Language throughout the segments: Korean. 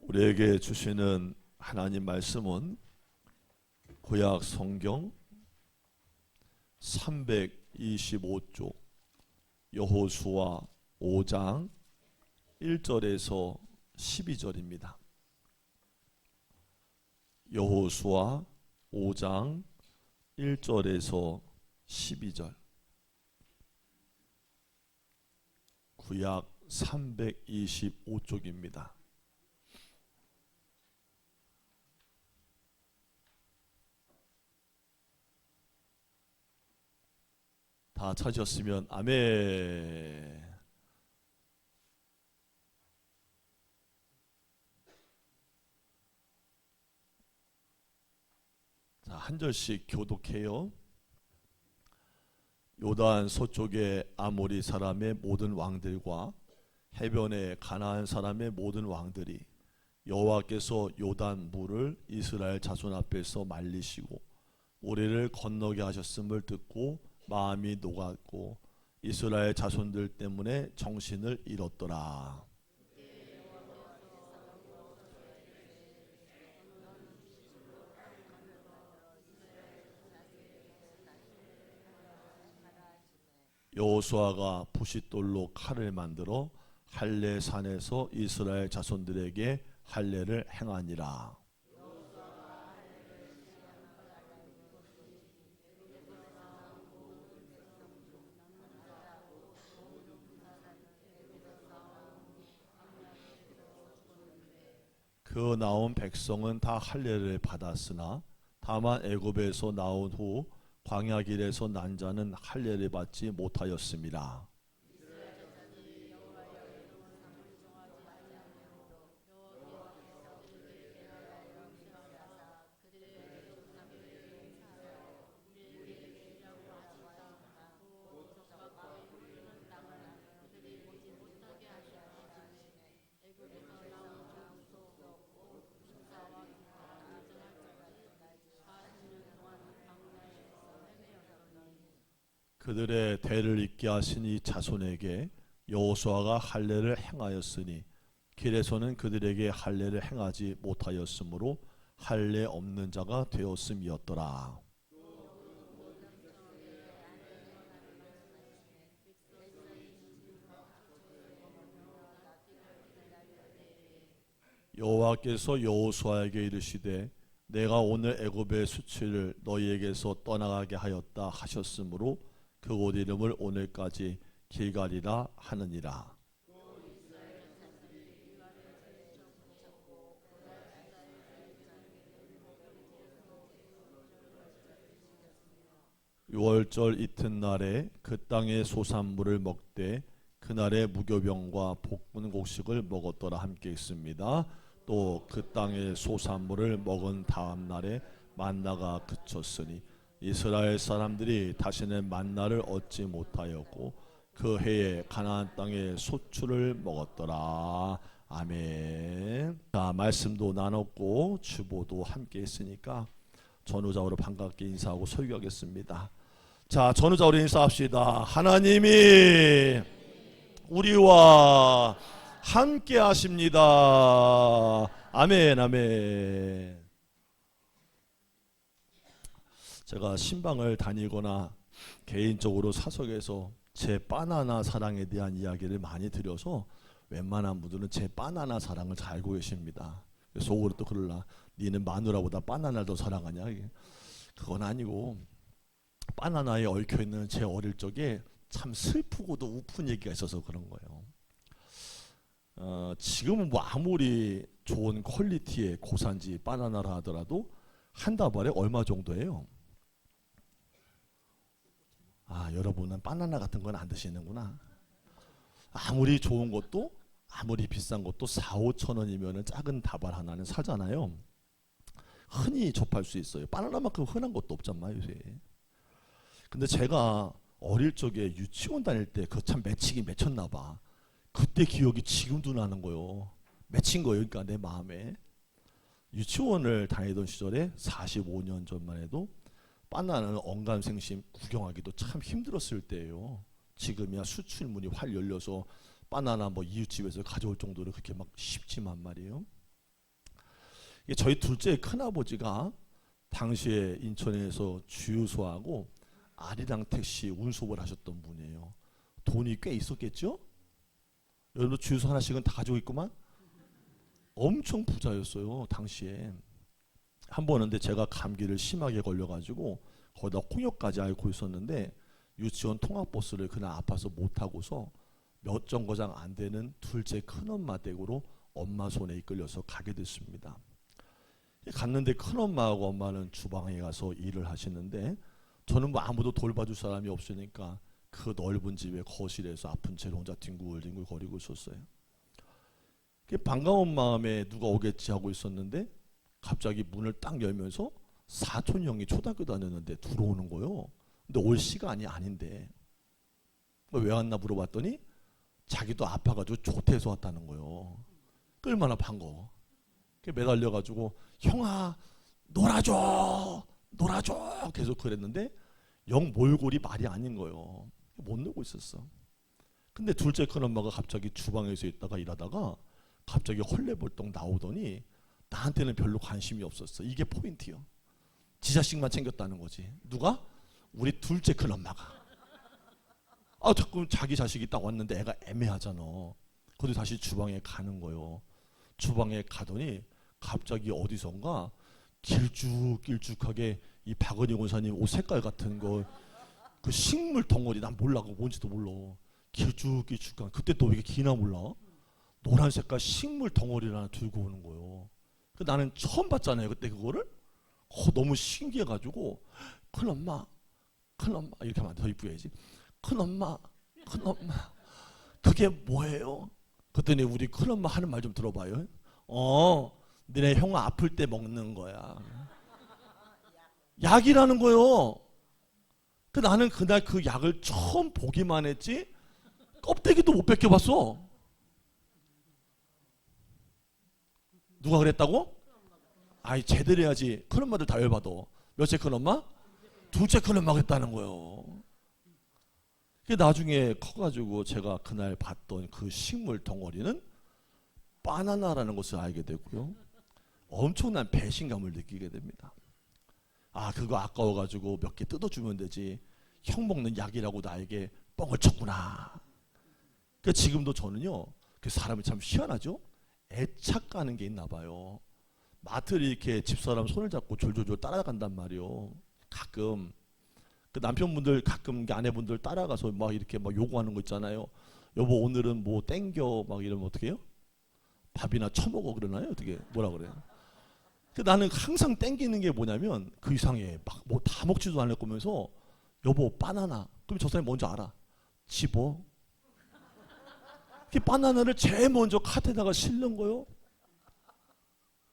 우리에게 주시는 하나님 말씀은 구약 성경 325쪽 여호수아 5장 1절에서 12절입니다. 여호수아 5장 1절에서 12절. 구약 325쪽입니다. 다 찾으셨으면 아멘. 자, 한 절씩 교독해요. 요단 서쪽의 아모리 사람의 모든 왕들과 해변의 가나안 사람의 모든 왕들이 여호와께서 요단 물을 이스라엘 자손 앞에서 말리시고 우리를 건너게 하셨음을 듣고 마음이 녹았고 이스라엘 자손들 때문에 정신을 잃었더라. 여호수아가 부싯돌로 칼을 만들어 할례 산에서 이스라엘 자손들에게 할례를 행하니라. 그 나온 백성은 다 할례를 받았으나 다만 애굽에서 나온 후 광야 길에서 난 자는 할례를 받지 못하였습니다. 그들의 대를 잇게 하신 이 자손에게 여호수아가 할례를 행하였으니 길에서는 그들에게 할례를 행하지 못하였으므로 할례 없는 자가 되었음이었더라. 여호와께서 여호수아에게 이르시되 내가 오늘 애굽의 수치를 너희에게서 떠나가게 하였다 하셨으므로 그곳 이름을 오늘까지 길갈이라 하느니라. 유월절 이튿날에 그 땅의 소산물을 먹되 그날에 무교병과 볶은 곡식을 먹었더라. 함께 있습니다. 또 그 땅의 소산물을 먹은 다음 날에 만나가 그쳤으니 이스라엘 사람들이 다시는 만나를 얻지 못하였고 그 해에 가나안 땅의 소출을 먹었더라. 아멘. 자, 말씀도 나눴고 주보도 함께 했으니까 전후좌우로 반갑게 인사하고 설교하겠습니다. 자, 전후좌우로 인사합시다. 하나님이 우리와 함께 하십니다. 아멘, 아멘. 제가 신방을 다니거나 개인적으로 사석에서 제 바나나 사랑에 대한 이야기를 많이 드려서 웬만한 분들은 제 바나나 사랑을 잘 알고 계십니다. 속으로 또 그럴라, 니는 마누라보다 바나나를 더 사랑하냐. 그건 아니고 바나나에 얽혀있는 제 어릴 적에 참 슬프고도 우픈 얘기가 있어서 그런 거예요. 지금은 뭐 아무리 좋은 퀄리티의 고산지 바나나라 하더라도 한 다발에 얼마 정도예요? 아, 여러분은 바나나 같은 건 안 드시는구나. 아무리 좋은 것도 아무리 비싼 것도 4-5천 원이면 작은 다발 하나는 사잖아요. 흔히 접할 수 있어요. 바나나만큼 흔한 것도 없잖아요 요새. 근데 제가 어릴 적에 유치원 다닐 때 그 참 맺히긴 맺혔나 봐. 그때 기억이 지금도 나는 거요. 맺힌 거예요. 그러니까 내 마음에. 유치원을 다니던 시절에 45년 전만 해도 바나나는 언감생심 구경하기도 참 힘들었을 때예요. 지금이야 수출문이 활 열려서 바나나 뭐 이웃집에서 가져올 정도로 그렇게 막 쉽지만 말이에요. 저희 둘째 큰아버지가 당시에 인천에서 주유소하고 아리랑 택시 운송을 하셨던 분이에요. 돈이 꽤 있었겠죠? 여러분 주유소 하나씩은 다 가지고 있구만. 엄청 부자였어요 당시에. 한 번은 근데 제가 감기를 심하게 걸려가지고 거기다 홍역까지 앓고 있었는데 유치원 통학버스를 그날 아파서 못 타고서 몇 정거장 안 되는 둘째 큰엄마 댁으로 엄마 손에 이끌려서 가게 됐습니다. 갔는데 큰엄마하고 엄마는 주방에 가서 일을 하시는데 저는 뭐 아무도 돌봐줄 사람이 없으니까 그 넓은 집의 거실에서 아픈 채로 혼자 뒹굴뒹굴 거리고 있었어요. 반가운 마음에 누가 오겠지 하고 있었는데 갑자기 문을 딱 열면서 사촌 형이 초등학교 다녔는데 들어오는 거예요. 근데 올 시간이 아닌데 왜 왔나 물어봤더니 자기도 아파가지고 조퇴해서 왔다는 거예요. 얼마나 반가워. 매달려가지고 형아 놀아줘 놀아줘 계속 그랬는데 영 몰골이 말이 아닌 거예요. 못 놀고 있었어. 근데 둘째 큰엄마가 갑자기 주방에서 있다가 일하다가 갑자기 헐레벌떡 나오더니 나한테는 별로 관심이 없었어. 이게 포인트요. 지 자식만 챙겼다는 거지. 누가? 우리 둘째 큰엄마가. 자꾸 자기 자식이 딱 왔는데 애가 애매하잖아. 그래도 다시 주방에 가는 거예요. 주방에 가더니 갑자기 어디선가 길쭉길쭉하게 이 박은희 권사님 옷 색깔 같은 거 그 식물 덩어리 난 몰라 그거 뭔지도 몰라. 길쭉길쭉한 그때 또 이게 기나 몰라. 노란 색깔 식물 덩어리를 하나 들고 오는 거예요. 나는 처음 봤잖아요 그때 그거를. 너무 신기해가지고 큰엄마 이렇게 하면 더 이쁘게 해야지. 큰엄마 그게 뭐예요? 그랬더니 우리 큰엄마 하는 말 좀 들어봐요. 너네 형 아플 때 먹는 거야. 약이라는 거요. 나는 그날 그 약을 처음 보기만 했지 껍데기도 못 벗겨봤어. 누가 그랬다고? 아이 제대로 해야지. 큰엄마들 다 열받아. 몇째 큰엄마? 둘째 큰엄마가 했다는 거예요. 나중에 커가지고 제가 그날 봤던 그 식물 덩어리는 바나나라는 것을 알게 되고요. 엄청난 배신감을 느끼게 됩니다. 그거 아까워가지고 몇 개 뜯어주면 되지. 형 먹는 약이라고 나에게 뻥을 쳤구나. 지금도 저는요. 그 사람이 참 희한하죠. 애착 가는 게 있나 봐요. 마트를 이렇게 집사람 손을 잡고 졸졸졸 따라간단 말이에요. 가끔 그 남편분들 가끔 아내분들 따라가서 막 이렇게 막 요구하는 거 있잖아요. 여보 오늘은 뭐 땡겨 막 이러면 어떻게 해요? 밥이나 처먹어 그러나요? 어떻게 뭐라 그래요? 나는 항상 땡기는 게 뭐냐면 그 이상해. 막 뭐 다 먹지도 않을 거면서 여보 바나나. 그럼 저 사람이 뭔지 알아. 집어. 그 바나나를 제일 먼저 카트에다가 실는 거요.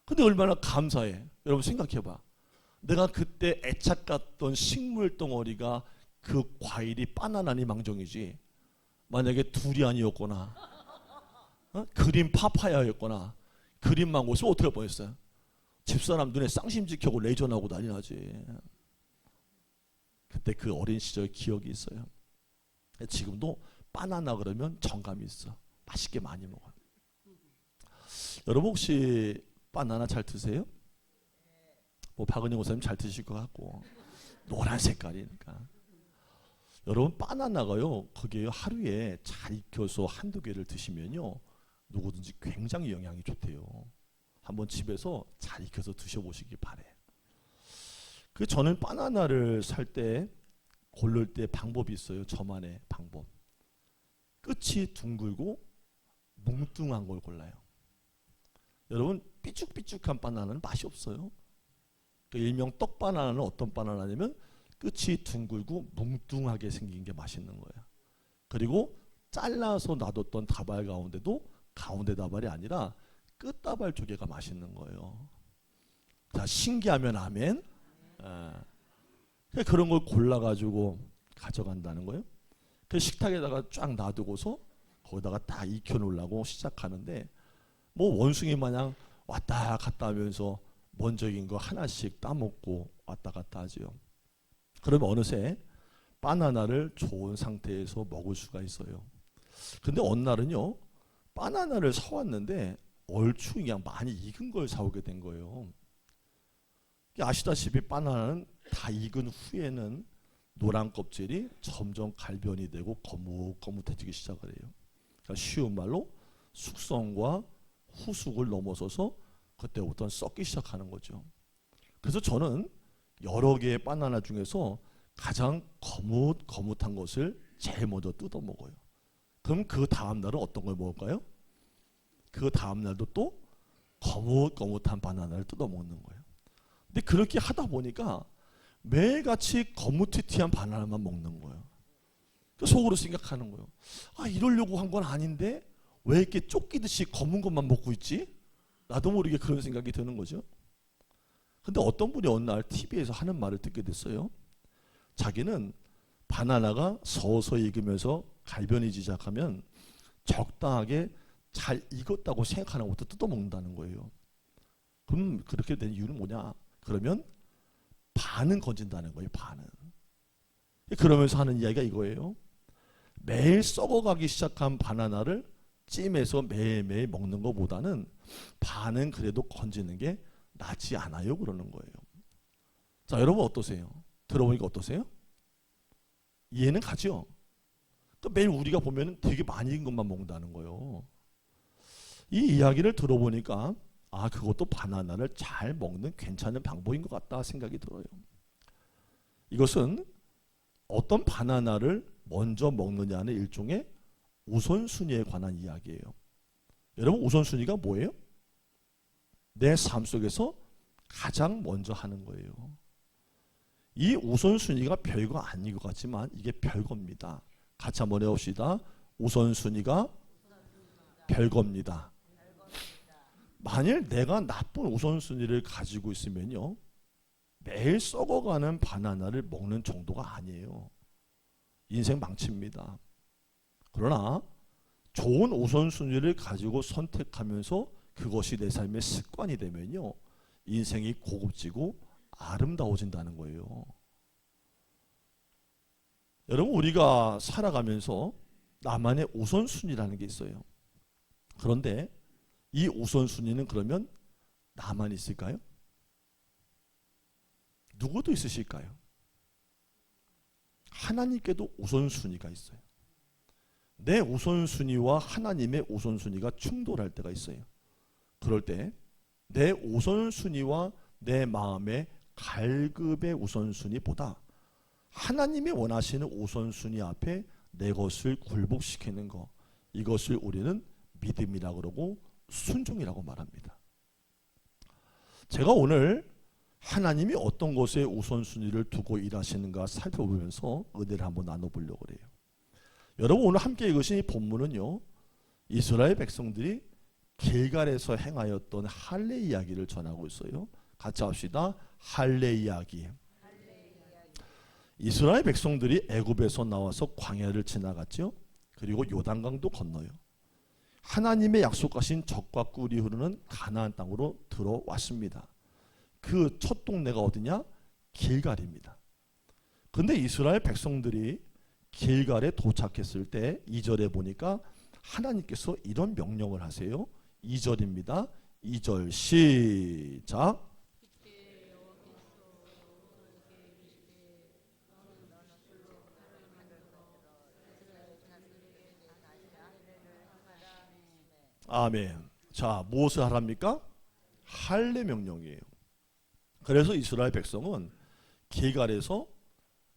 근데 얼마나 감사해. 여러분 생각해봐. 내가 그때 애착 갔던 식물 덩어리가 그 과일이 바나나니 망정이지. 만약에 두리안이었거나 그린 파파야였거나 그린 망고였으면 어떻게 할 뻔했어요? 집사람 눈에 쌍심지켜고 레이저 나고 난리 나지. 그때 그 어린 시절 기억이 있어요. 지금도 바나나 그러면 정감이 있어. 맛있게 많이 먹어요. 여러분 혹시 바나나 잘 드세요? 뭐 박은희 목사님 잘 드실 것 같고 노란 색깔이니까. 여러분 바나나가요. 그게 하루에 잘 익혀서 한두 개를 드시면요. 누구든지 굉장히 영양이 좋대요. 한번 집에서 잘 익혀서 드셔보시기 바래요. 저는 바나나를 살 때 고를 때 방법이 있어요. 저만의 방법. 끝이 둥글고 뭉뚱한 걸 골라요. 여러분 삐쭉삐쭉한 바나나는 맛이 없어요. 일명 떡바나나는 어떤 바나나냐면 끝이 둥글고 뭉뚱하게 생긴 게 맛있는 거예요. 그리고 잘라서 놔뒀던 다발 가운데도 가운데 다발이 아니라 끝 다발 쪽에가 맛있는 거예요. 자, 신기하면 아멘. 그런 걸 골라가지고 가져간다는 거예요. 식탁에다가 쫙 놔두고서 거기다가 다 익혀놓으려고 시작하는데 뭐 원숭이 마냥 왔다 갔다 하면서 먼저 익은 거 하나씩 따먹고 왔다 갔다 하지요. 그러면 어느새 바나나를 좋은 상태에서 먹을 수가 있어요. 근데 어느 날은요 바나나를 사왔는데 얼추 그냥 많이 익은 걸 사오게 된 거예요. 아시다시피 바나나는 다 익은 후에는 노란 껍질이 점점 갈변이 되고 거뭇거뭇해지기 시작을 해요. 그러니까 쉬운 말로 숙성과 후숙을 넘어서서 그때부터 썩기 시작하는 거죠. 그래서 저는 여러 개의 바나나 중에서 가장 거뭇거뭇한 것을 제일 먼저 뜯어 먹어요. 그럼 그 다음 날은 어떤 걸 먹을까요? 그 다음 날도 또 거뭇거뭇한 바나나를 뜯어 먹는 거예요. 근데 그렇게 하다 보니까 매일같이 거뭇튀튀한 바나나만 먹는 거예요. 속으로 생각하는 거예요. 아, 이러려고 한 건 아닌데 왜 이렇게 쫓기듯이 검은 것만 먹고 있지? 나도 모르게 그런 생각이 드는 거죠. 근데 어떤 분이 어느 날 TV에서 하는 말을 듣게 됐어요. 자기는 바나나가 서서히 익으면서 갈변이기 시작하면 적당하게 잘 익었다고 생각하는 것도 뜯어먹는다는 거예요. 그럼 그렇게 된 이유는 뭐냐? 그러면 반은 건진다는 거예요. 반은. 그러면서 하는 이야기가 이거예요. 매일 썩어가기 시작한 바나나를 찜해서 매일매일 먹는 것보다는 반은 그래도 건지는 게 낫지 않아요? 그러는 거예요. 자, 여러분 어떠세요? 들어보니까 어떠세요? 이해는 가죠? 그러니까 매일 우리가 보면 되게 많이 익은 것만 먹는다는 거예요. 이 이야기를 들어보니까 아, 그것도 바나나를 잘 먹는 괜찮은 방법인 것 같다 생각이 들어요. 이것은 어떤 바나나를 먼저 먹느냐는 일종의 우선순위에 관한 이야기예요. 여러분 우선순위가 뭐예요? 내 삶 속에서 가장 먼저 하는 거예요. 이 우선순위가 별거 아닌 것 같지만 이게 별겁니다. 같이 한번 해봅시다. 우선순위가 별겁니다. 만일 내가 나쁜 우선순위를 가지고 있으면요, 매일 썩어가는 바나나를 먹는 정도가 아니에요. 인생 망칩니다. 그러나 좋은 우선순위를 가지고 선택하면서 그것이 내 삶의 습관이 되면요, 인생이 고급지고 아름다워진다는 거예요. 여러분 우리가 살아가면서 나만의 우선순위라는 게 있어요. 그런데 이 우선순위는 그러면 나만 있을까요? 누구도 있으실까요? 하나님께도 우선순위가 있어요. 내 우선순위와 하나님의 우선순위가 충돌할 때가 있어요. 그럴 때 내 우선순위와 내 마음의 갈급의 우선순위보다 하나님의 원하시는 우선순위 앞에 내 것을 굴복시키는 것, 이것을 우리는 믿음이라고 그러고 순종이라고 말합니다. 제가 오늘 하나님이 어떤 것에 우선순위를 두고 일하시는가 살펴보면서 은혜를 한번 나눠보려고 해요. 여러분 오늘 함께 읽으신 이 본문은요, 이스라엘 백성들이 길갈에서 행하였던 할례 이야기를 전하고 있어요. 같이 합시다. 할례 이야기. 이스라엘 백성들이 애굽에서 나와서 광야를 지나갔죠. 그리고 요단강도 건너요. 하나님의 약속하신 젖과 꿀이 흐르는 가나안 땅으로 들어왔습니다. 그 첫 동네가 어디냐? 길갈입니다. 그런데 이스라엘 백성들이 길갈에 도착했을 때 2절에 보니까 하나님께서 이런 명령을 하세요. 2절입니다. 2절 시작. 아멘. 자, 무엇을 하랍니까? 할례 명령이에요. 그래서 이스라엘 백성은 길갈에서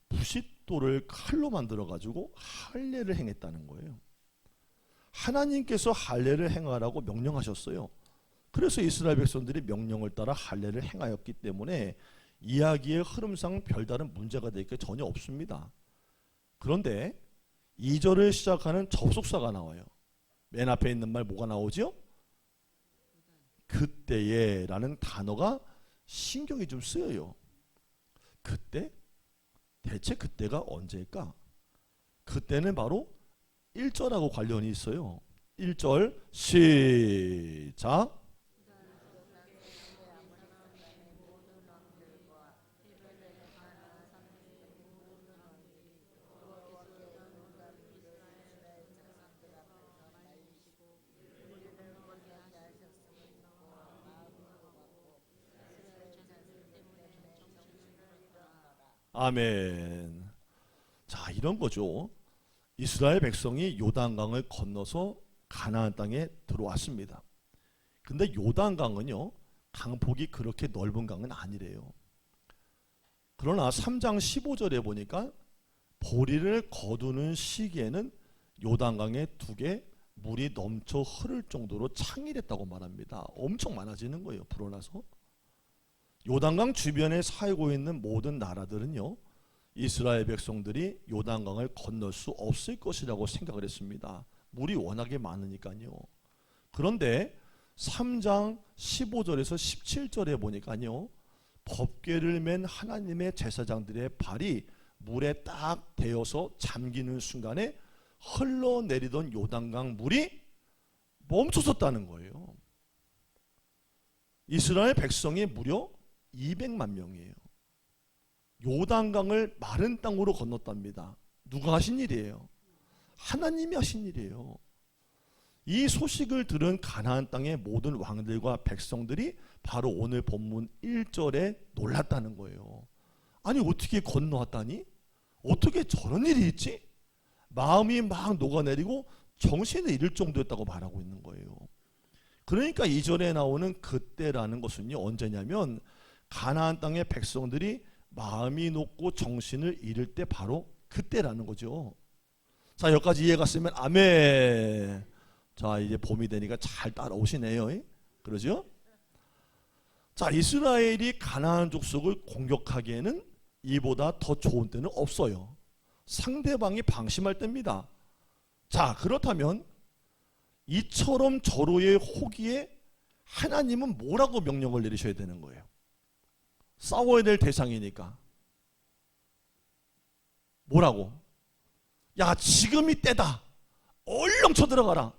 부싯돌을 칼로 만들어 가지고 할례를 행했다는 거예요. 하나님께서 할례를 행하라고 명령하셨어요. 그래서 이스라엘 백성들이 명령을 따라 할례를 행하였기 때문에 이야기의 흐름상 별다른 문제가 될 게 전혀 없습니다. 그런데 2절을 시작하는 접속사가 나와요. 맨 앞에 있는 말 뭐가 나오죠? 그때에 라는 단어가 신경이 좀 쓰여요. 그때? 대체 그때가 언제일까? 그때는 바로 1절하고 관련이 있어요. 1절 시작. 아멘. 자, 이런 거죠. 이스라엘 백성이 요단강을 건너서 가나안 땅에 들어왔습니다. 근데 요단강은요, 강폭이 그렇게 넓은 강은 아니래요. 그러나 3장 15절에 보니까 보리를 거두는 시기에는 요단강에 두 개 물이 넘쳐 흐를 정도로 창일했다고 말합니다. 엄청 많아지는 거예요. 불어나서. 요단강 주변에 살고 있는 모든 나라들은요, 이스라엘 백성들이 요단강을 건널 수 없을 것이라고 생각을 했습니다. 물이 워낙에 많으니까요. 그런데 3장 15절에서 17절에 보니까요, 법궤를 맨 하나님의 제사장들의 발이 물에 딱 대어서 잠기는 순간에 흘러내리던 요단강 물이 멈춰섰다는 거예요. 이스라엘 백성이 무려 200만 명이에요. 요단강을 마른 땅으로 건넜답니다. 누가 하신 일이에요? 하나님이 하신 일이에요. 이 소식을 들은 가나안 땅의 모든 왕들과 백성들이 바로 오늘 본문 1절에 놀랐다는 거예요. 아니, 어떻게 건너왔다니? 어떻게 저런 일이 있지? 마음이 막 녹아내리고 정신을 잃을 정도였다고 말하고 있는 거예요. 그러니까 2절에 나오는 그때라는 것은요, 언제냐면 가나안 땅의 백성들이 마음이 녹고 정신을 잃을 때 바로 그때라는 거죠. 자, 여기까지 이해가 갔으면 아멘. 자, 이제 봄이 되니까 잘 따라오시네요. 그러죠? 자, 이스라엘이 가나안 족속을 공격하기에는 이보다 더 좋은 때는 없어요. 상대방이 방심할 때입니다. 자, 그렇다면 이처럼 절호의 호기에 하나님은 뭐라고 명령을 내리셔야 되는 거예요? 싸워야 될 대상이니까. 뭐라고? 야, 지금이 때다. 얼른 쳐들어가라.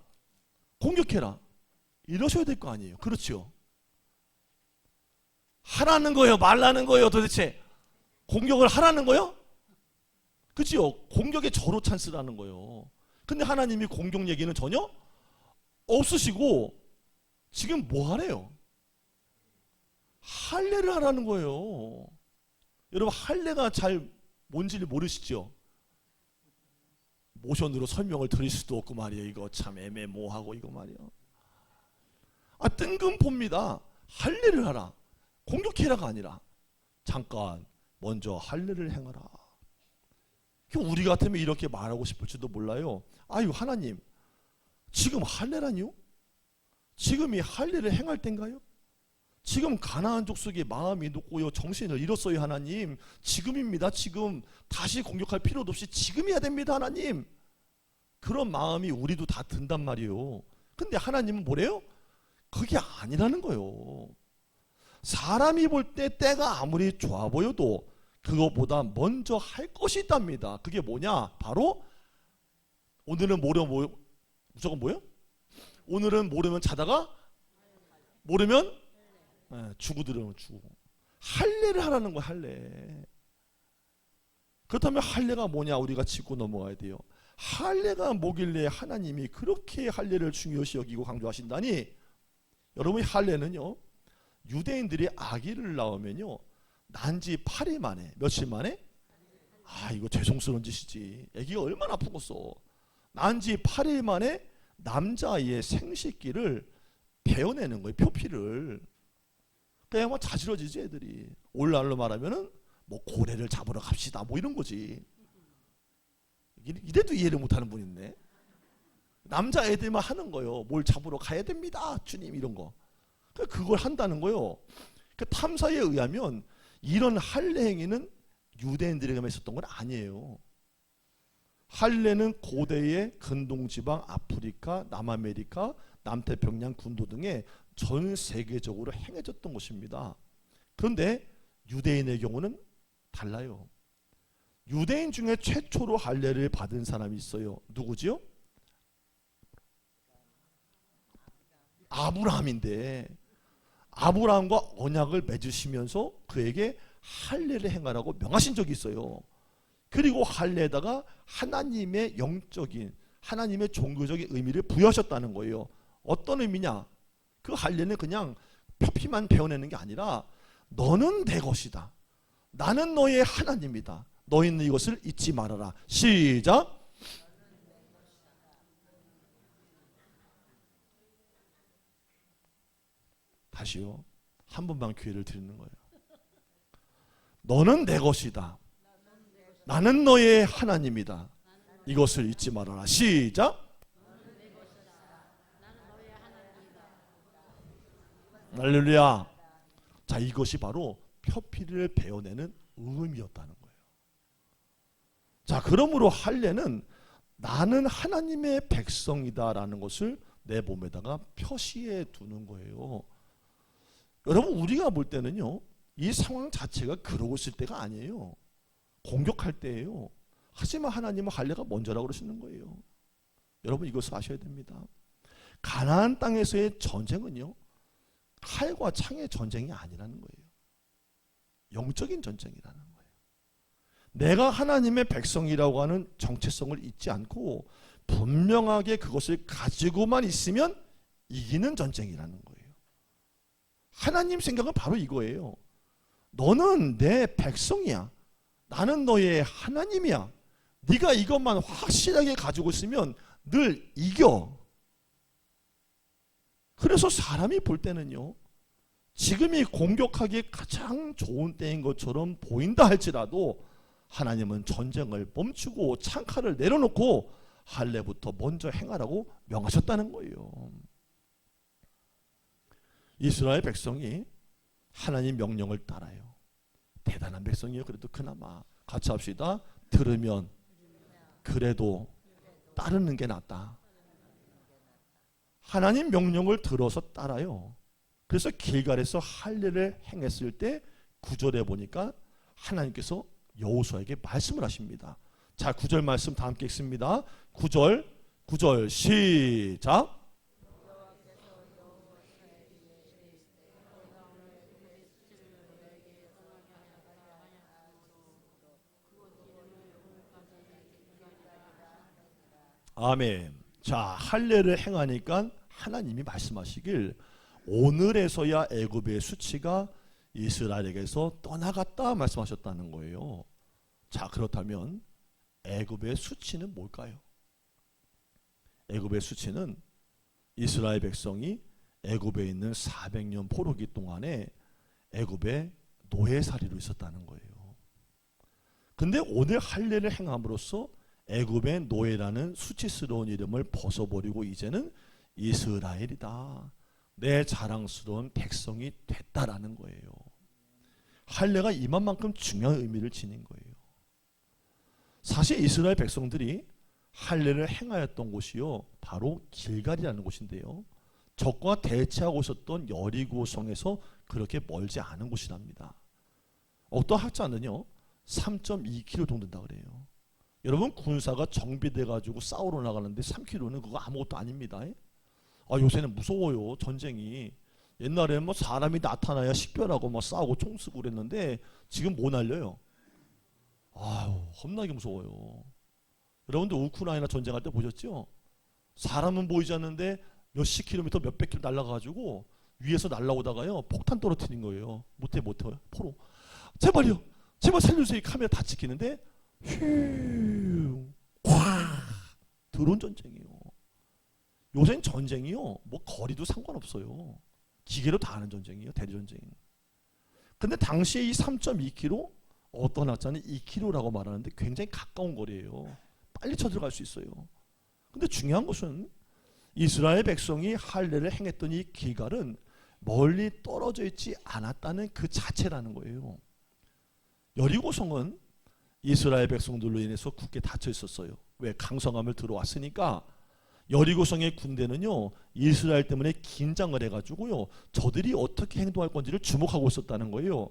공격해라. 이러셔야 될 거 아니에요. 그렇죠? 하라는 거예요? 말라는 거예요? 도대체 공격을 하라는 거예요? 그렇죠? 공격의 절호 찬스라는 거예요. 근데 하나님이 공격 얘기는 전혀 없으시고 지금 뭐 하래요? 할례를 하라는 거예요. 여러분, 할례가 잘 뭔지를 모르시죠? 모션으로 설명을 드릴 수도 없고 말이에요. 이거 참 애매모호하고 이거 말이에요. 뜬금포입니다. 할례를 하라. 공격해라가 아니라 잠깐 먼저 할례를 행하라. 우리 같으면 이렇게 말하고 싶을지도 몰라요. 아유, 하나님, 지금 할례라니요? 지금 이 할례를 행할 땐가요? 지금 가나안 족속의 마음이 녹고요, 정신을 잃었어요. 하나님, 지금입니다. 지금 다시 공격할 필요도 없이 지금 해야 됩니다. 하나님, 그런 마음이 우리도 다 든단 말이에요. 근데 하나님은 뭐래요? 그게 아니라는 거예요. 사람이 볼 때 때가 아무리 좋아 보여도 그것보다 먼저 할 것이 있답니다. 그게 뭐냐? 바로 오늘은 무조건 뭐예요? 오늘은 모르면 자다가 모르면 죽고 들으면 죽고. 할례를 하라는 거야. 할례. 그렇다면 할례가 뭐냐? 우리가 짚고 넘어가야 돼요. 할례가 뭐길래 하나님이 그렇게 할례를 중요시 여기고 강조하신다니? 여러분, 할례는요, 유대인들이 아기를 낳으면요, 난지 8일 만에, 며칠 만에? 이거 죄송스러운 짓이지. 아기가 얼마나 아프겠어. 난지 8일 만에 남자아이의 생식기를 베어내는 거예요. 표피를. 그냥 뭐 자지러지지 애들이. 오늘날로 말하면은 뭐 고래를 잡으러 갑시다 뭐 이런 거지. 이래도 이해를 못하는 분 있네. 남자 애들만 하는 거예요. 뭘 잡으러 가야 됩니다, 주님, 이런 거. 그걸 한다는 거예요. 그 탐사에 의하면 이런 할례 행위는 유대인들에게만 있었던 건 아니에요. 할례는 고대의 근동지방 아프리카, 남아메리카, 남태평양 군도 등에 전 세계적으로 행해졌던 것입니다. 그런데 유대인의 경우는 달라요. 유대인 중에 최초로 할례를 받은 사람이 있어요. 누구지요? 아브라함인데, 아브라함과 언약을 맺으시면서 그에게 할례를 행하라고 명하신 적이 있어요. 그리고 할례에다가 하나님의 영적인, 하나님의 종교적인 의미를 부여하셨다는 거예요. 어떤 의미냐? 그 할례는 그냥 표피만 베어내는 게 아니라 너는 내 것이다. 나는 너의 하나님이다. 너희는 이것을 잊지 말아라. 시작. 다시요. 한 번만 기회를 드리는 거예요. 너는 내 것이다. 나는 너의 하나님이다. 이것을 잊지 말아라. 시작. 할렐루야. 자, 이것이 바로 표피를 베어내는 의미였다는 거예요. 자, 그러므로 할례는 나는 하나님의 백성이다라는 것을 내 몸에다가 표시해 두는 거예요. 여러분, 우리가 볼 때는요, 이 상황 자체가 그러고 있을 때가 아니에요. 공격할 때예요. 하지만 하나님은 할례가 먼저라고 그러시는 거예요. 여러분, 이것을 아셔야 됩니다. 가나안 땅에서의 전쟁은요, 칼과 창의 전쟁이 아니라는 거예요. 영적인 전쟁이라는 거예요. 내가 하나님의 백성이라고 하는 정체성을 잊지 않고 분명하게 그것을 가지고만 있으면 이기는 전쟁이라는 거예요. 하나님 생각은 바로 이거예요. 너는 내 백성이야. 나는 너의 하나님이야. 네가 이것만 확실하게 가지고 있으면 늘 이겨. 그래서 사람이 볼 때는요, 지금이 공격하기 가장 좋은 때인 것처럼 보인다 할지라도 하나님은 전쟁을 멈추고 창칼을 내려놓고 할례부터 먼저 행하라고 명하셨다는 거예요. 이스라엘 백성이 하나님 명령을 따라요. 대단한 백성이에요. 그래도 그나마 같이 합시다. 들으면 그래도 따르는 게 낫다. 하나님 명령을 들어서 따라요. 그래서 길갈에서 할례를 행했을 때 9절에 보니까 하나님께서 여호수아에게 말씀을 하십니다. 자, 9절 말씀 다 함께 읽습니다. 9절 시작. 아멘. 자, 할례를 행하니까 하나님이 말씀하시길 오늘에서야 애굽의 수치가 이스라엘에게서 떠나갔다 말씀하셨다는 거예요. 자, 그렇다면 애굽의 수치는 뭘까요? 애굽의 수치는 이스라엘 백성이 애굽에 있는 400년 포로기 동안에 애굽의 노예살이로 있었다는 거예요. 근데 오늘 할례를 행함으로써 애굽의 노예라는 수치스러운 이름을 벗어버리고 이제는 이스라엘이다. 내 자랑스러운 백성이 됐다라는 거예요. 할례가 이만큼 중요한 의미를 지닌 거예요. 사실 이스라엘 백성들이 할례를 행하였던 곳이요, 바로 길갈이라는 곳인데요, 적과 대치하고 있었던 여리고성에서 그렇게 멀지 않은 곳이랍니다. 어떤 학자는요 3.2km 정도 된다 그래요. 여러분, 군사가 정비돼 가지고 싸우러 나가는데 3km는 그거 아무것도 아닙니다. 요새는 무서워요, 전쟁이. 옛날에는 뭐 사람이 나타나야 식별하고 뭐 싸우고 총 쓰고 그랬는데 지금 뭐 날려요? 아유, 겁나게 무서워요. 여러분들 우크라이나 전쟁할 때 보셨죠? 사람은 보이지 않는데 몇십 킬로미터 몇백 킬로 날아가가지고 위에서 날아오다가요 폭탄 떨어뜨린 거예요. 못해 포로. 제발요, 제발 살려주세요. 카메라 다 찍히는데 휴, 꽉 드론 전쟁이요. 요새는 전쟁이요 뭐 거리도 상관없어요. 기계로 다 하는 전쟁이에요, 대리전쟁. 근데 당시에 이 3.2km, 어떤 학자는 2km라고 말하는데 굉장히 가까운 거리예요. 빨리 쳐들어갈 수 있어요. 근데 중요한 것은 이스라엘 백성이 할례를 행했던 이 길갈은 멀리 떨어져 있지 않았다는 그 자체라는 거예요. 여리고성은 이스라엘 백성들로 인해서 굳게 닫혀 있었어요. 왜? 강성함을 들어왔으니까. 여리고성의 군대는요 이스라엘 때문에 긴장을 해가지고요 저들이 어떻게 행동할 건지를 주목하고 있었다는 거예요.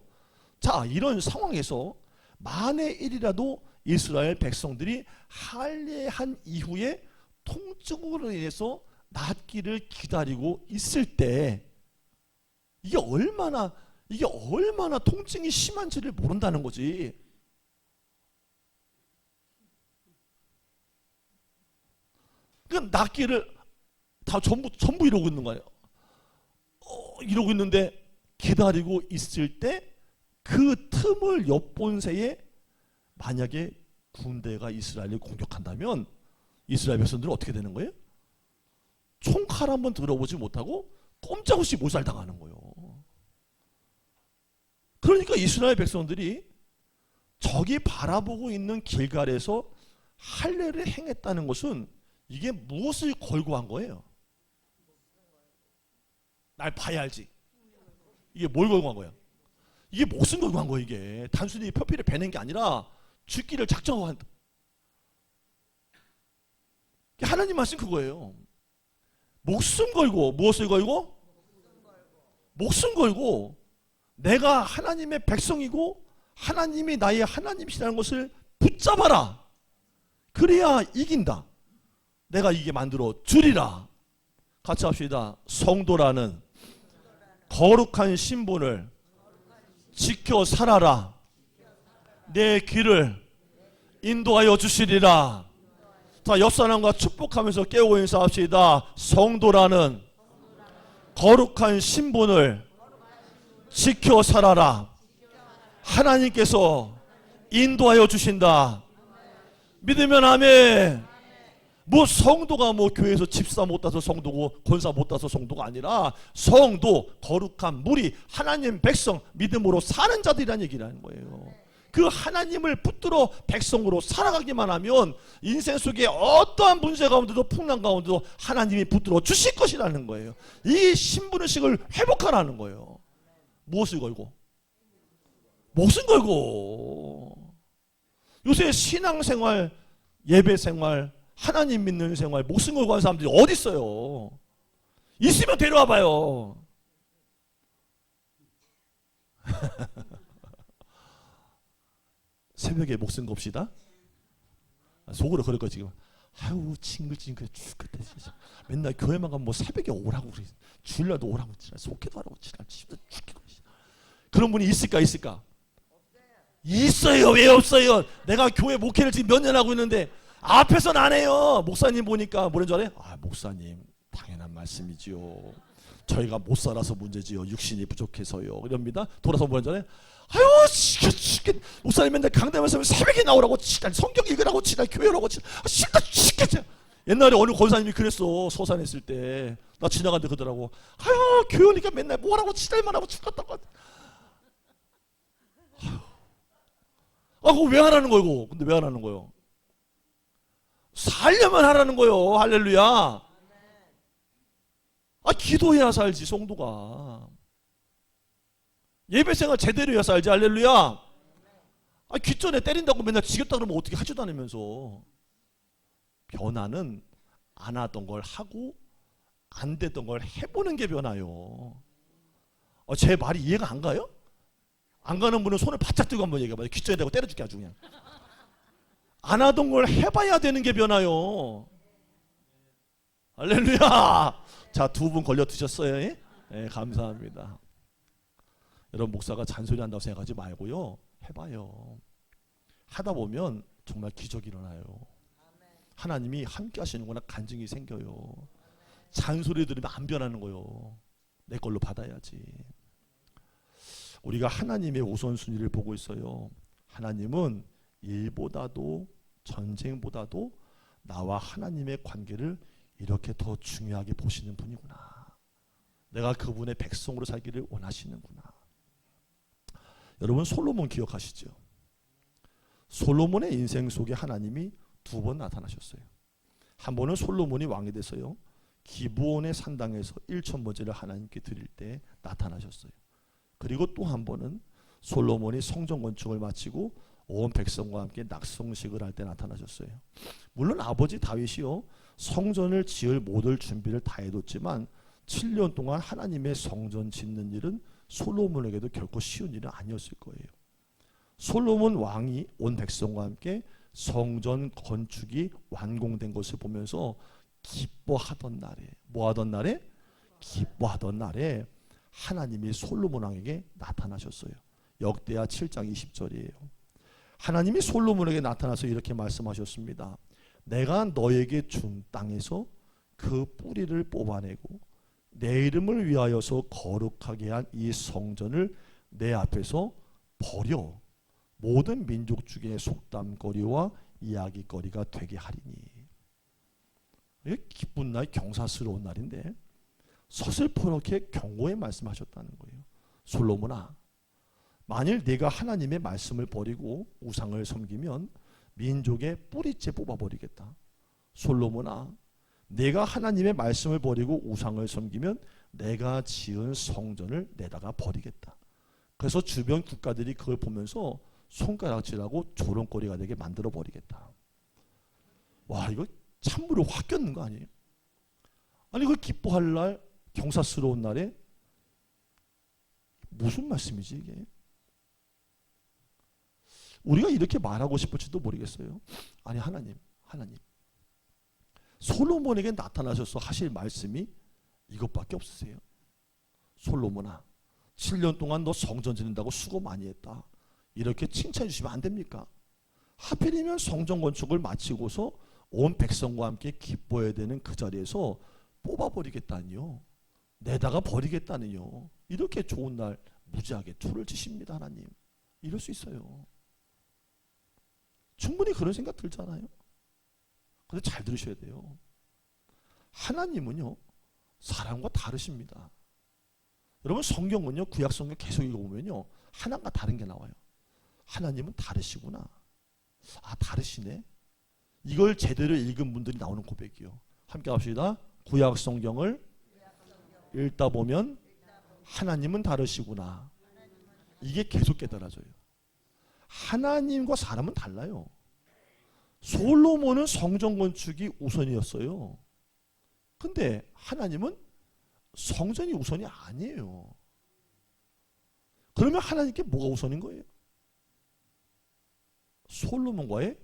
자, 이런 상황에서 만에 일이라도 이스라엘 백성들이 할례한 이후에 통증으로 인해서 낫기를 기다리고 있을 때 이게 얼마나 통증이 심한지를 모른다는 거지. 그러니까 낫기를 다 전부 이러고 있는 거예요. 이러고 있는데 기다리고 있을 때 그 틈을 엿본 새에 만약에 군대가 이스라엘을 공격한다면 이스라엘 백성들은 어떻게 되는 거예요? 총칼 한번 들어보지 못하고 꼼짝없이 몰살당하는 거예요. 그러니까 이스라엘 백성들이 적이 바라보고 있는 길갈에서 할례를 행했다는 것은 이게 무엇을 걸고 한 거예요? 날 봐야 알지. 이게 뭘 걸고 한 거야? 이게 목숨 걸고 한 거예요. 이게 단순히 표피를 베는 게 아니라 죽기를 작정하고 한다. 하나님 말씀 그거예요. 목숨 걸고, 무엇을 걸고? 목숨 걸고 내가 하나님의 백성이고 하나님이 나의 하나님이시라는 것을 붙잡아라. 그래야 이긴다. 내가 이게 만들어 주리라. 같이 합시다. 성도라는 거룩한 신분을 지켜 살아라. 내 길을 인도하여 주시리라. 자, 옆 사람과 축복하면서 깨우고 인사합시다. 성도라는 거룩한 신분을 지켜 살아라. 하나님께서 인도하여 주신다. 믿으면 아멘. 뭐 성도가 뭐 교회에서 집사 못 따서 성도고 권사 못 따서 성도가 아니라 성도, 거룩한 무리, 하나님 백성, 믿음으로 사는 자들이라는 얘기라는 거예요. 그 하나님을 붙들어 백성으로 살아가기만 하면 인생 속에 어떠한 문제 가운데도 풍랑 가운데도 하나님이 붙들어 주실 것이라는 거예요. 이 신분의식을 회복하라는 거예요. 무엇을 걸고? 목숨 걸고. 요새 신앙생활, 예배생활, 하나님 믿는 생활, 목숨 걸고 하는 사람들이 어디 있어요? 있으면 데려와 봐요. 새벽에 목숨 겁시다. 속으로 그럴 거 지금. 아유 징글징글 죽겠다 진짜. 맨날 교회만 가면 뭐 새벽에 오라고 그래. 주일날도 오라고 지랄. 속회도 하라고 지랄. 죽겠고. 그런 분이 있을까? 있어요. 왜 없어요? 내가 교회 목회를 지금 몇 년 하고 있는데 앞에서는 안 해요. 목사님 보니까 뭐라는 줄 알아요? 아 목사님 당연한 말씀이지요. 저희가 못 살아서 문제지요. 육신이 부족해서요. 이럽니다. 돌아서 뭐라는 줄 알아요? 아유 시켜 목사님 맨날 강단에서 새벽에 나오라고 치다 성경 읽으라고 치다 교회라고 치다 시켜. 옛날에 어느 권사님이 그랬어. 서산에 있을 때 나 지나갔는데 그러더라고. 아유 교회 오니까 맨날 뭐라고 치달만 하고 죽었다고. 아 그거 왜 하라는 거고? 근데 왜 하라는 거요? 살려면 하라는 거요. 할렐루야. 아 기도해야 살지 성도가. 예배생활 제대로 해야 살지. 할렐루야. 아 귓전에 때린다고 맨날 지겠다 그러면 어떻게 하지도 않으면서. 변화는 안 하던 걸 하고 안 됐던 걸 해보는 게 변화요. 제 말이 이해가 안 가요? 안 가는 분은 손을 바짝 들고 한번 얘기해봐요. 귓전에 대고 때려줄게 아주 그냥. 안 하던 걸 해봐야 되는 게 변화요. 할렐루야. 자, 2분 걸려 드셨어요? 네, 감사합니다. 여러분 목사가 잔소리 한다고 생각하지 말고요. 해봐요. 하다 보면 정말 기적이 일어나요. 하나님이 함께 하시는구나 간증이 생겨요. 잔소리 들으면 안 변하는 거요. 내 걸로 받아야지. 우리가 하나님의 우선순위를 보고 있어요. 하나님은 일보다도 전쟁보다도 나와 하나님의 관계를 이렇게 더 중요하게 보시는 분이구나. 내가 그분의 백성으로 살기를 원하시는구나. 여러분 솔로몬 기억하시죠? 솔로몬의 인생 속에 하나님이 2번 나타나셨어요. 한 번은 솔로몬이 왕이 돼서요. 기브온의 산당에서 1,000번제를 하나님께 드릴 때 나타나셨어요. 그리고 또 한 번은 솔로몬이 성전 건축을 마치고 온 백성과 함께 낙성식을 할 때 나타나셨어요. 물론 아버지 다윗이요 성전을 지을 모든 준비를 다 해뒀지만 7년 동안 하나님의 성전 짓는 일은 솔로몬에게도 결코 쉬운 일은 아니었을 거예요. 솔로몬 왕이 온 백성과 함께 성전 건축이 완공된 것을 보면서 기뻐하던 날에, 뭐하던 날에? 기뻐하던 날에 하나님이 솔로몬 왕에게 나타나셨어요. 역대하 7장 20절이에요. 하나님이 솔로몬에게 나타나서 이렇게 말씀하셨습니다. 내가 너에게 준 땅에서 그 뿌리를 뽑아내고 내 이름을 위하여서 거룩하게 한 이 성전을 내 앞에서 버려 모든 민족 중에 속담거리와 이야기거리가 되게 하리니. 이게 기쁜 날, 경사스러운 날인데 서슬퍼렇게 경고의 말씀하셨다는 거예요. 솔로몬아, 만일 네가 하나님의 말씀을 버리고 우상을 섬기면 민족의 뿌리째 뽑아버리겠다. 솔로몬아, 내가 하나님의 말씀을 버리고 우상을 섬기면 내가 지은 성전을 내다가 버리겠다. 그래서 주변 국가들이 그걸 보면서 손가락질하고 조롱거리가 되게 만들어 버리겠다. 와, 이거 참으로 확 꼈는 거 아니에요? 아니, 그 기뻐할 날, 경사스러운 날에 무슨 말씀이지 이게? 우리가 이렇게 말하고 싶을지도 모르겠어요. 아니, 하나님 솔로몬에게 나타나셔서 하실 말씀이 이것밖에 없으세요. 솔로몬아, 7년 동안 너 성전 짓는다고 수고 많이 했다. 이렇게 칭찬해 주시면 안 됩니까? 하필이면 성전 건축을 마치고서 온 백성과 함께 기뻐해야 되는 그 자리에서 뽑아버리겠다니요. 내다가 버리겠다니요. 이렇게 좋은 날 무지하게 투를 치십니다, 하나님. 이럴 수 있어요. 충분히 그런 생각 들잖아요. 근데 잘 들으셔야 돼요. 하나님은요, 사람과 다르십니다. 여러분, 성경은요, 구약 성경 계속 읽어보면요, 하나님과 다른 게 나와요. 하나님은 다르시구나. 아, 다르시네. 이걸 제대로 읽은 분들이 나오는 고백이요. 함께 합시다. 구약 성경을 읽다 보면 하나님은 다르시구나. 이게 계속 깨달아져요. 하나님과 사람은 달라요. 솔로몬은 성전 건축이 우선이었어요. 근데 하나님은 성전이 우선이 아니에요. 그러면 하나님께 뭐가 우선인 거예요? 솔로몬과의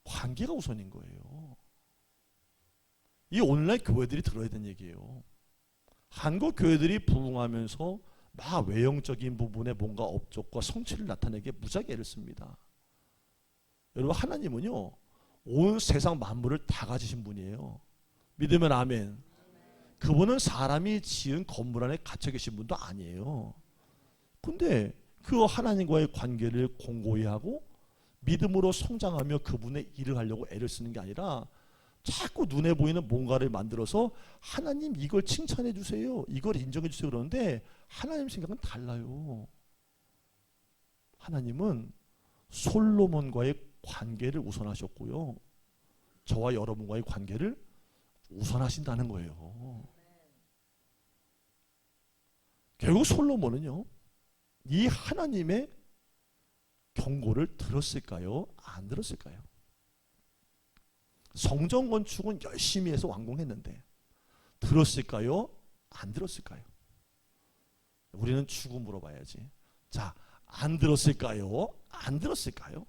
관계가 우선인 거예요. 이 오늘날 교회들이 들어야 되는 얘기예요. 한국 교회들이 부흥하면서 막 외형적인 부분에 뭔가 업적과 성취를 나타내게 무지하게 애를 씁니다. 여러분, 하나님은요, 온 세상 만물을 다 가지신 분이에요. 믿으면 아멘. 그분은 사람이 지은 건물 안에 갇혀 계신 분도 아니에요. 근데 그 하나님과의 관계를 공고히 하고 믿음으로 성장하며 그분의 일을 하려고 애를 쓰는 게 아니라 자꾸 눈에 보이는 뭔가를 만들어서 하나님 이걸 칭찬해 주세요, 이걸 인정해 주세요 그러는데 하나님 생각은 달라요. 하나님은 솔로몬과의 관계를 우선하셨고요, 저와 여러분과의 관계를 우선하신다는 거예요. 결국 솔로몬은요, 이 하나님의 경고를 들었을까요? 안 들었을까요? 성전 건축은 열심히 해서 완공했는데 들었을까요? 안 들었을까요? 우리는 추구 물어봐야지. 자, 안 들었을까요? 안 들었을까요?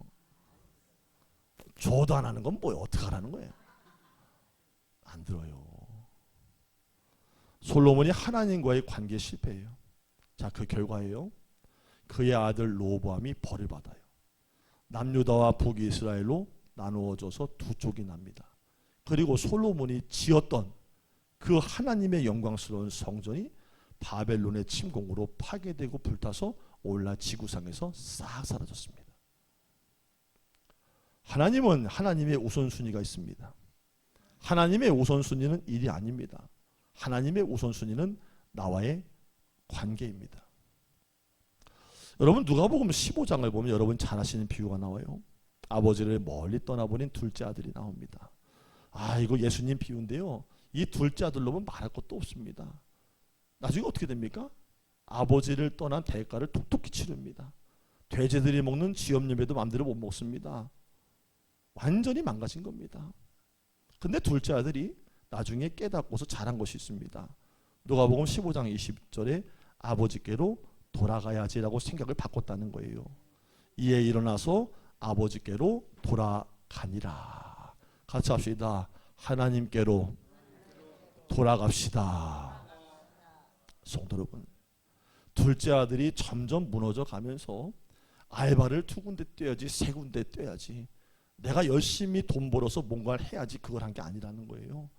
저도 안 하는 건 뭐예요? 어떻게 하라는 거예요? 안 들어요. 솔로몬이 하나님과의 관계 실패해요. 자, 그 결과예요. 그의 아들 로보암이 벌을 받아요. 남유다와 북이스라엘로 나누어져서 두 쪽이 납니다. 그리고 솔로몬이 지었던 그 하나님의 영광스러운 성전이 바벨론의 침공으로 파괴되고 불타서 올라 지구상에서 싹 사라졌습니다. 하나님은 하나님의 우선순위가 있습니다. 하나님의 우선순위는 일이 아닙니다. 하나님의 우선순위는 나와의 관계입니다. 여러분, 누가복음 15장을 보면 여러분 잘 아시는 비유가 나와요. 아버지를 멀리 떠나보낸 둘째 아들이 나옵니다. 아, 이거 예수님 비유인데요, 이 둘째 아들로 보면 말할 것도 없습니다. 나중에 어떻게 됩니까? 아버지를 떠난 대가를 톡톡히 치릅니다. 돼지들이 먹는 쥐염염에도 마음대로 못 먹습니다. 완전히 망가진 겁니다. 근데 둘째 아들이 나중에 깨닫고서 잘한 것이 있습니다. 누가복음 15장 20절에 아버지께로 돌아가야지라고 생각을 바꿨다는 거예요. 이에 일어나서 아버지께로 돌아가니라. 같이 합시다. 하나님께로 돌아갑시다. 성도 여러분, 둘째 아들이 점점 무너져 가면서 알바를 두 군데 떼야지, 세 군데 떼야지, 내가 열심히 돈 벌어서 뭔가를 해야지, 그걸 한 게 아니라는 거예요.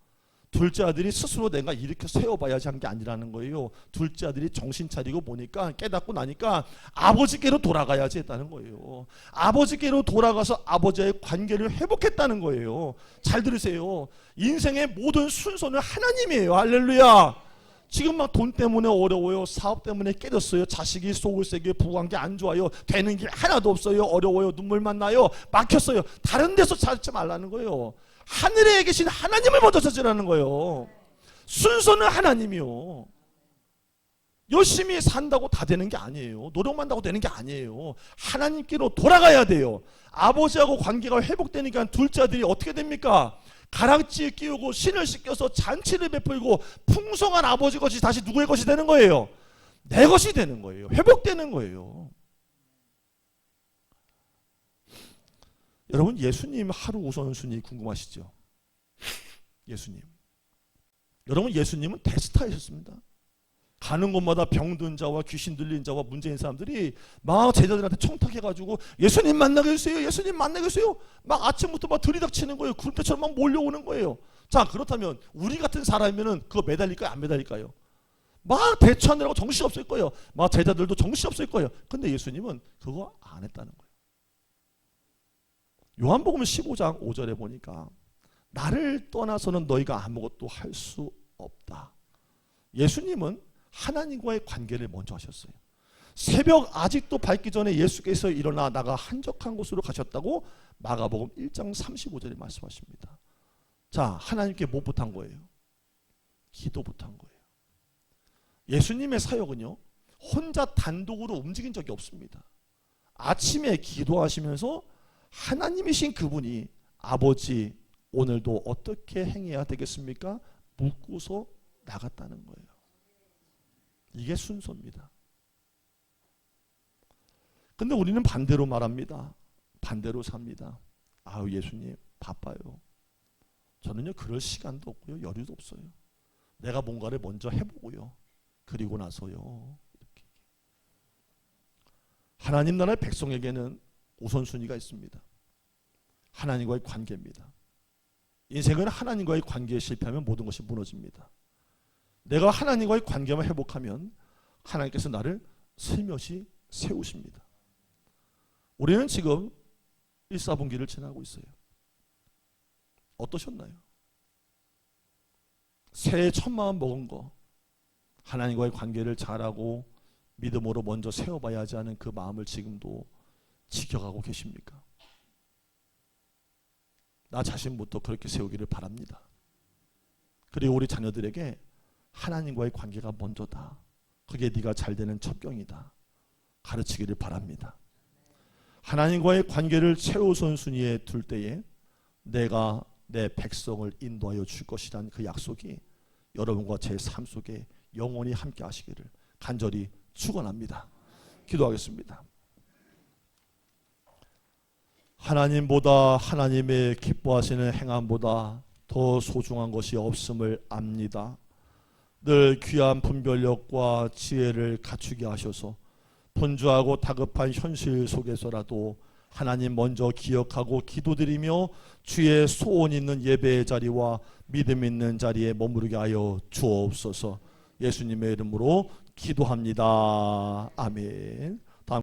둘째 아들이 스스로 내가 이렇게 세워봐야지 한 게 아니라는 거예요. 둘째 아들이 정신 차리고 보니까, 깨닫고 나니까 아버지께로 돌아가야지 했다는 거예요. 아버지께로 돌아가서 아버지의 관계를 회복했다는 거예요. 잘 들으세요. 인생의 모든 순서는 하나님이에요. 할렐루야. 지금 막 돈 때문에 어려워요. 사업 때문에 깨졌어요. 자식이 속을 새게 부관계 안 좋아요. 되는 게 하나도 없어요. 어려워요. 눈물만 나요. 막혔어요. 다른 데서 찾지 말라는 거예요. 하늘에 계신 하나님을 먼저 찾으라는 거예요. 순서는 하나님이요. 열심히 산다고 다 되는 게 아니에요. 노력만 한다고 되는 게 아니에요. 하나님께로 돌아가야 돼요. 아버지하고 관계가 회복되니까 둘째 아들이 어떻게 됩니까? 가락지에 끼우고 신을 씻겨서 잔치를 베풀고 풍성한 아버지 것이 다시 누구의 것이 되는 거예요? 내 것이 되는 거예요. 회복되는 거예요. 여러분, 예수님 하루 우선순위 궁금하시죠? 예수님. 여러분, 예수님은 대스타이셨습니다. 가는 곳마다 병든 자와 귀신 들린 자와 문제인 사람들이 막 제자들한테 청탁해가지고 예수님 만나게 해주세요. 예수님 만나게 해주세요. 막 아침부터 막 들이닥치는 거예요. 구름대처럼 막 몰려오는 거예요. 자, 그렇다면 우리 같은 사람이면 그거 매달릴까요? 안 매달릴까요? 막 대처하느라고 정신없을 거예요. 막 제자들도 정신없을 거예요. 근데 예수님은 그거 안 했다는 거예요. 요한복음 15장 5절에 보니까 나를 떠나서는 너희가 아무것도 할 수 없다. 예수님은 하나님과의 관계를 먼저 하셨어요. 새벽 아직도 밝기 전에 예수께서 일어나 나가 한적한 곳으로 가셨다고 마가복음 1장 35절에 말씀하십니다. 자, 하나님께 뭐 부탁한 거예요? 기도 부탁한 거예요. 예수님의 사역은요, 혼자 단독으로 움직인 적이 없습니다. 아침에 기도하시면서 하나님이신 그분이 아버지 오늘도 어떻게 행해야 되겠습니까? 묻고서 나갔다는 거예요. 이게 순서입니다. 근데 우리는 반대로 말합니다. 반대로 삽니다. 아유, 예수님 바빠요. 저는요 그럴 시간도 없고요, 여유도 없어요. 내가 뭔가를 먼저 해보고요, 그리고 나서요. 이렇게. 하나님 나라의 백성에게는 우선순위가 있습니다. 하나님과의 관계입니다. 인생은 하나님과의 관계에 실패하면 모든 것이 무너집니다. 내가 하나님과의 관계만 회복하면 하나님께서 나를 슬며시 세우십니다. 우리는 지금 1사분기를 지나고 있어요. 어떠셨나요? 새해 첫 마음 먹은 거, 하나님과의 관계를 잘하고 믿음으로 먼저 세워봐야지 하는 그 마음을 지금도 지켜가고 계십니까? 나 자신부터 그렇게 세우기를 바랍니다. 그리고 우리 자녀들에게 하나님과의 관계가 먼저다, 그게 네가 잘 되는 첩경이다, 가르치기를 바랍니다. 하나님과의 관계를 최우선 순위에 둘 때에 내가 내 백성을 인도하여 줄 것이라는 그 약속이 여러분과 제 삶 속에 영원히 함께 하시기를 간절히 축원합니다. 기도하겠습니다. 하나님보다, 하나님의 기뻐하시는 행함보다 더 소중한 것이 없음을 압니다. 늘 귀한 분별력과 지혜를 갖추게 하셔서 분주하고 다급한 현실 속에서라도 하나님 먼저 기억하고 기도드리며 주의 소원 있는 예배의 자리와 믿음 있는 자리에 머무르게 하여 주옵소서. 예수님의 이름으로 기도합니다. 아멘.